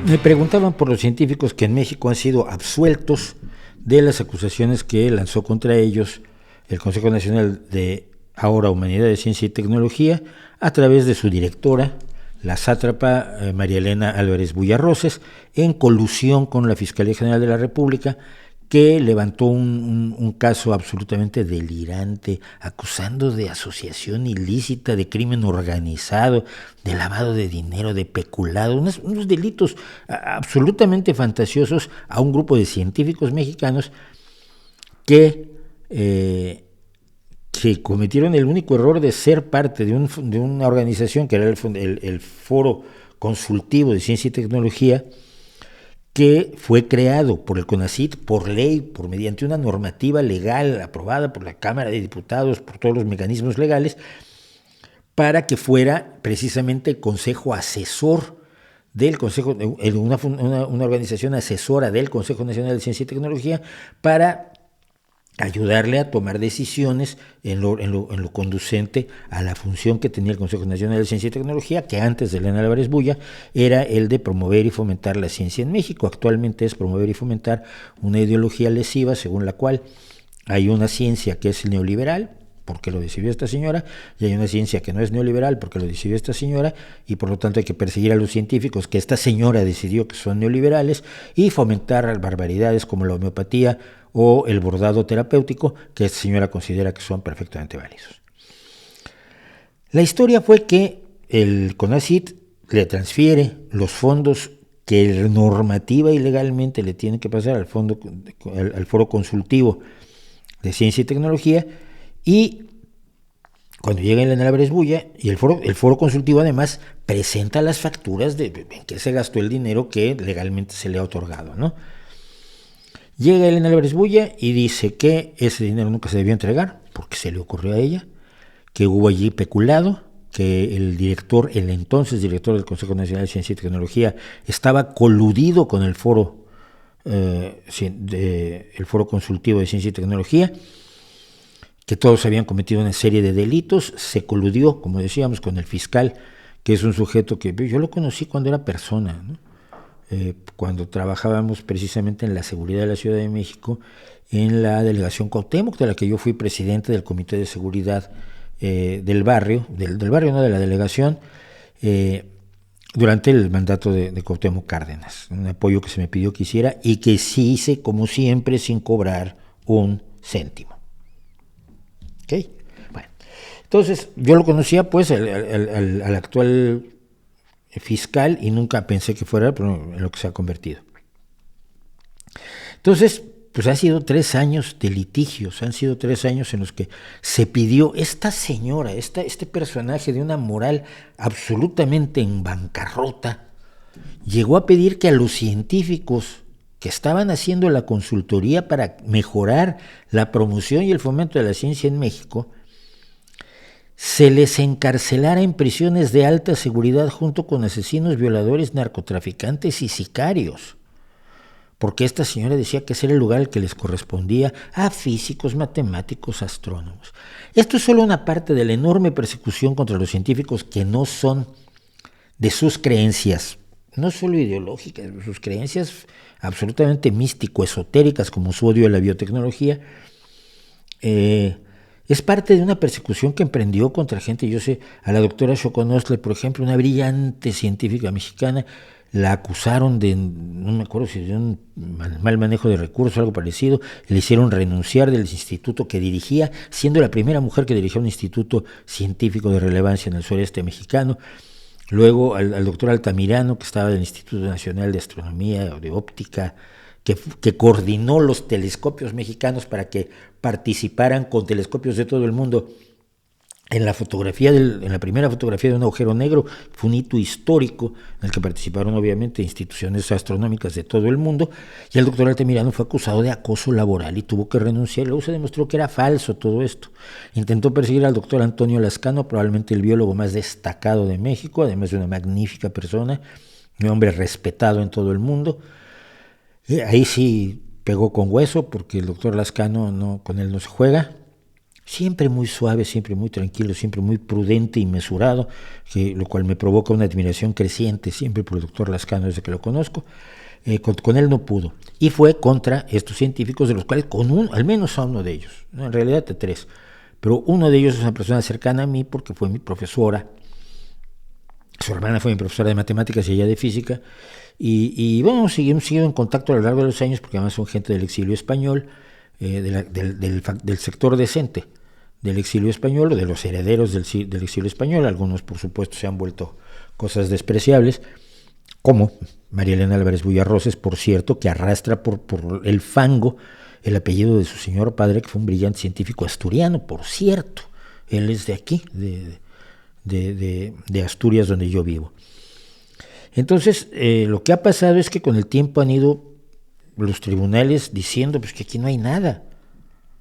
Me preguntaban por los científicos que en México han sido absueltos de las acusaciones que lanzó contra ellos el Consejo Nacional de ahora Humanidades, Ciencia y Tecnología a través de su directora, la sátrapa María Elena Álvarez Bullarroses, en colusión con la Fiscalía General de la República, que levantó un caso absolutamente delirante, acusando de asociación ilícita, de crimen organizado, de lavado de dinero, de peculado, unos delitos absolutamente fantasiosos a un grupo de científicos mexicanos que cometieron el único error de ser parte de una organización que era el Foro Consultivo de Ciencia y Tecnología, que fue creado por el CONACYT por ley, mediante una normativa legal aprobada por la Cámara de Diputados, por todos los mecanismos legales, para que fuera precisamente el consejo asesor del Consejo, una organización asesora del Consejo Nacional de Ciencia y Tecnología, para ayudarle a tomar decisiones en lo conducente a la función que tenía el Consejo Nacional de Ciencia y Tecnología, que antes de Elena Álvarez Bulla era el de promover y fomentar la ciencia en México. Actualmente es promover y fomentar una ideología lesiva según la cual hay una ciencia que es neoliberal, porque lo decidió esta señora, y hay una ciencia que no es neoliberal porque lo decidió esta señora, y por lo tanto hay que perseguir a los científicos que esta señora decidió que son neoliberales, y fomentar barbaridades como la homeopatía o el bordado terapéutico, que esta señora considera que son perfectamente válidos. La historia fue que el CONACYT le transfiere los fondos que normativa y legalmente le tienen que pasar al Foro Consultivo de Ciencia y Tecnología, y cuando llega Elena Álvarez Bulla, y el foro Consultivo además presenta las facturas de en qué se gastó el dinero que legalmente se le ha otorgado, ¿no? Llega Elena Álvarez Bulla y dice que ese dinero nunca se debió entregar, porque se le ocurrió a ella, que hubo allí peculado, que el entonces director del Consejo Nacional de Ciencia y Tecnología, estaba coludido con el foro Consultivo de Ciencia y Tecnología, que todos habían cometido una serie de delitos. Se coludió, como decíamos, con el fiscal, que es un sujeto que yo lo conocí cuando era persona, ¿no? Cuando trabajábamos precisamente en la seguridad de la Ciudad de México, en la delegación Cuauhtémoc, de la que yo fui presidente del Comité de Seguridad del barrio, no, de la delegación, durante el mandato de Cuauhtémoc Cárdenas, un apoyo que se me pidió que hiciera y que sí hice, como siempre, sin cobrar un céntimo. ¿Okay? Bueno, entonces yo lo conocía pues al actual fiscal y nunca pensé que fuera en lo que se ha convertido. Entonces, pues han sido 3 años de litigios, han sido 3 años en los que se pidió esta señora, este personaje de una moral absolutamente en bancarrota, llegó a pedir que a los científicos que estaban haciendo la consultoría para mejorar la promoción y el fomento de la ciencia en México, se les encarcelara en prisiones de alta seguridad junto con asesinos, violadores, narcotraficantes y sicarios, porque esta señora decía que ese era el lugar al que les correspondía a físicos, matemáticos, astrónomos. Esto es solo una parte de la enorme persecución contra los científicos que no son de sus creencias, no solo ideológicas, sus creencias absolutamente místico-esotéricas, como su odio a la biotecnología. Es parte de una persecución que emprendió contra gente. Yo sé, a la doctora Xoconostle, por ejemplo, una brillante científica mexicana, la acusaron de, no me acuerdo si de un mal manejo de recursos o algo parecido, le hicieron renunciar del instituto que dirigía, siendo la primera mujer que dirigía un instituto científico de relevancia en el sureste mexicano. Luego al doctor Altamirano, que estaba del Instituto Nacional de Astronomía o de Óptica, que coordinó los telescopios mexicanos para que participaran con telescopios de todo el mundo en la primera fotografía de un agujero negro. Fue un hito histórico en el que participaron obviamente instituciones astronómicas de todo el mundo, y el doctor Altamirano fue acusado de acoso laboral y tuvo que renunciar. Luego se demostró que era falso todo esto. Intentó perseguir al doctor Antonio Lascano, probablemente el biólogo más destacado de México, además de una magnífica persona, un hombre respetado en todo el mundo. Ahí sí pegó con hueso, porque el doctor Lascano con él no se juega. siempre muy suave, siempre muy tranquilo, siempre muy prudente y mesurado, lo cual me provoca una admiración creciente siempre por el doctor Lascano desde que lo conozco. Con él no pudo, y fue contra estos científicos, de los cuales al menos a uno de ellos, ¿no? En realidad de tres, pero uno de ellos es una persona cercana a mí porque fue mi profesora, su hermana fue mi profesora de matemáticas y ella de física, y bueno, seguimos en contacto a lo largo de los años, porque además son gente del exilio español, del sector decente del exilio español, o de los herederos del exilio español. Algunos por supuesto se han vuelto cosas despreciables, como María Elena Álvarez Bullarroses, por cierto, que arrastra por el fango el apellido de su señor padre, que fue un brillante científico asturiano, por cierto. Él es de aquí, de Asturias, donde yo vivo. Entonces, lo que ha pasado es que con el tiempo han ido los tribunales diciendo pues que aquí no hay nada.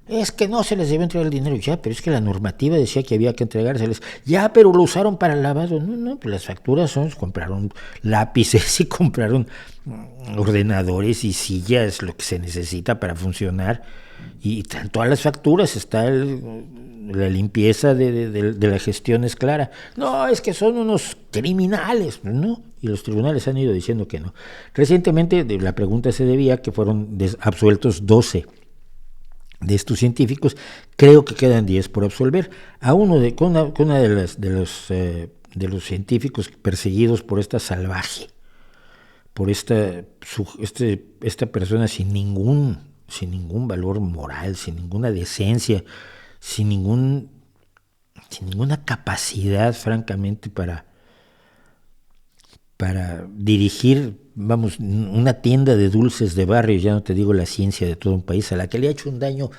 Es que no se les debe entregar el dinero. Ya, pero es que la normativa decía que había que entregárseles. Ya, pero lo usaron para el lavado. No, pues las facturas compraron lápices y compraron ordenadores y sillas, lo que se necesita para funcionar. Y en todas las facturas está la limpieza de la gestión es clara. No, es que son unos criminales. No, y los tribunales han ido diciendo que no. Recientemente la pregunta se debía que fueron absueltos 12 de estos científicos. Creo que quedan 10 por absolver. A uno con una de los científicos perseguidos por esta salvaje, por esta persona sin ningún valor moral, sin ninguna decencia, sin ninguna capacidad, francamente, para dirigir, vamos, una tienda de dulces de barrio, ya no te digo la ciencia de todo un país, a la que le ha hecho un daño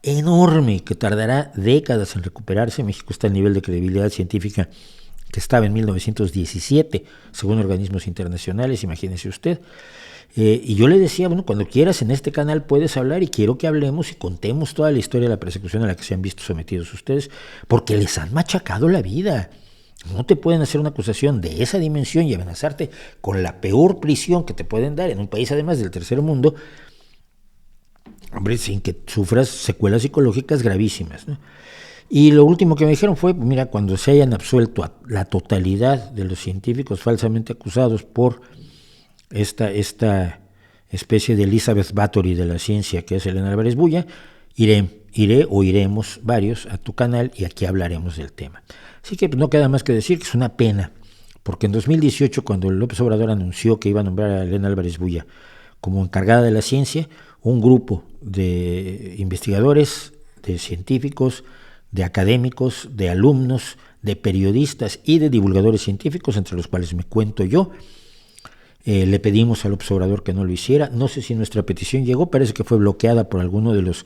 enorme, que tardará décadas en recuperarse. México está al nivel de credibilidad científica que estaba en 1917, según organismos internacionales, imagínese usted. Y yo le decía, bueno, cuando quieras en este canal puedes hablar, y quiero que hablemos y contemos toda la historia de la persecución a la que se han visto sometidos ustedes, porque les han machacado la vida. No te pueden hacer una acusación de esa dimensión y amenazarte con la peor prisión que te pueden dar en un país, además del tercer mundo, hombre, sin que sufras secuelas psicológicas gravísimas, ¿no? Y lo último que me dijeron fue, mira, cuando se hayan absuelto a la totalidad de los científicos falsamente acusados por esta especie de Elizabeth Bathory de la ciencia, que es Elena Álvarez Bulla, iremos varios a tu canal y aquí hablaremos del tema. Así que no queda más que decir que es una pena, porque en 2018, cuando López Obrador anunció que iba a nombrar a Elena Álvarez Bulla como encargada de la ciencia, un grupo de investigadores, de científicos, de académicos, de alumnos, de periodistas y de divulgadores científicos, entre los cuales me cuento yo, le pedimos a López Obrador que no lo hiciera. No sé si nuestra petición llegó, parece que fue bloqueada por alguno de los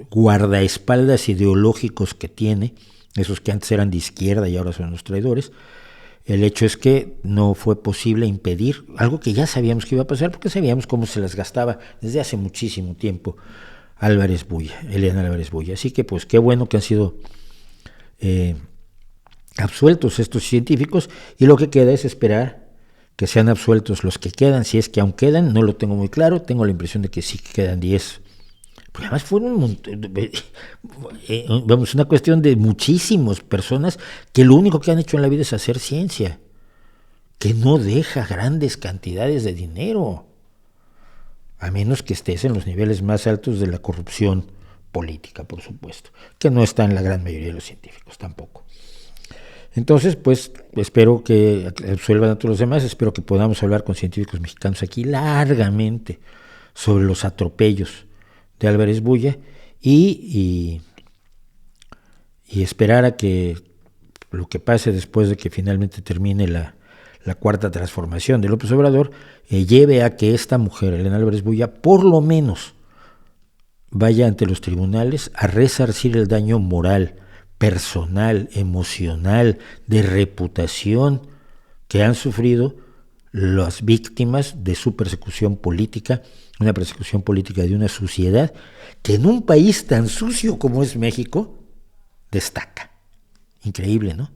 guardaespaldas ideológicos que tiene, esos que antes eran de izquierda y ahora son los traidores. El hecho es que no fue posible impedir algo que ya sabíamos que iba a pasar, porque sabíamos cómo se las gastaba desde hace muchísimo tiempo Elena Álvarez Bulla. Así que pues qué bueno que han sido absueltos estos científicos, y lo que queda es esperar que sean absueltos los que quedan, si es que aún quedan. No lo tengo muy claro, tengo la impresión de que sí quedan 10. Pues además fueron una cuestión de muchísimas personas que lo único que han hecho en la vida es hacer ciencia, que no deja grandes cantidades de dinero, a menos que estés en los niveles más altos de la corrupción política, por supuesto, que no está en la gran mayoría de los científicos tampoco. Entonces, pues espero que absuelvan a todos los demás, espero que podamos hablar con científicos mexicanos aquí largamente sobre los atropellos de Álvarez Bulla y esperar a que lo que pase después de que finalmente termine la cuarta transformación de López Obrador lleve a que esta mujer, Elena Álvarez Bulla, por lo menos vaya ante los tribunales a resarcir el daño moral, personal, emocional, de reputación que han sufrido las víctimas de su persecución política, una persecución política de una suciedad que en un país tan sucio como es México destaca. Increíble, ¿no?